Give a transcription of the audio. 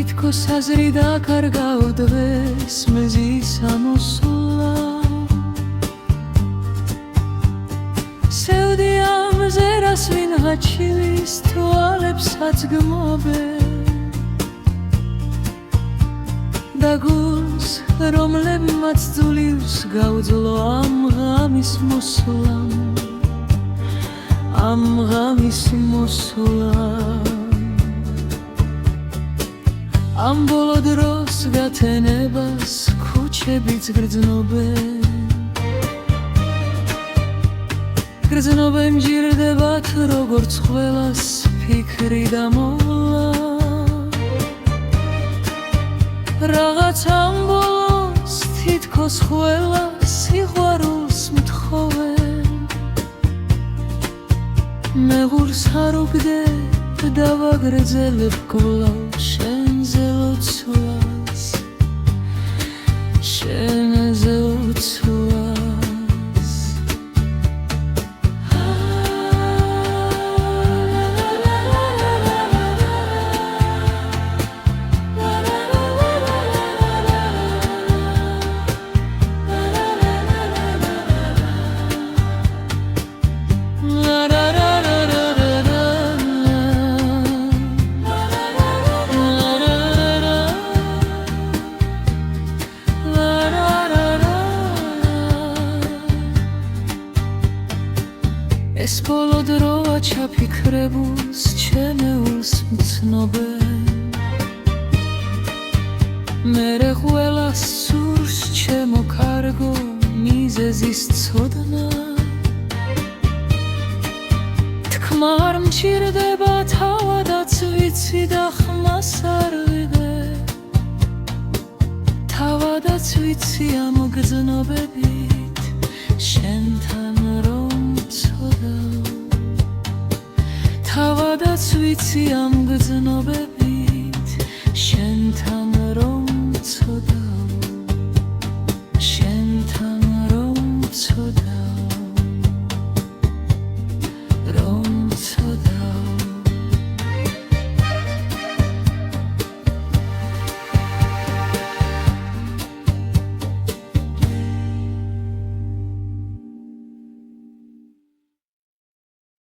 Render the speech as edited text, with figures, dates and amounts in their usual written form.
თითქოს აზრი დაკარგავ დღეს მზის ამოსვლა სევდი ამ ზერას ვინღა ჩივის თვალებსაც გმობენ და გულს რომლებმაც ძულივს გაუძლო ამ ღამის მოსვლამ ამ ღამის მოსვლამ ამ ბოლო დროს გათენებას ქუჩებიც გრძნობენ გრძნობენ ჯირდებათ როგორც ყველას ფიქრი და მოვლა რაღაც ამ ბოლოს თითქოს ყველა სიყვარულს მთხოვენ მე ღურს არ უგდებ და ვაგრძელებ კვლავ შენზე ლოცვას შენზე ლოცვას ეს ბოლო დროა ჩაფიქრებულს ჩემეულს მცნობენ მერე ყველას სურს ჩემო კარგო მიზეზის ცოდნა თქმა არ მჭირდება თავადაც ვიცი და ხმას არ ვიღებ თავადაც ვიცი ამ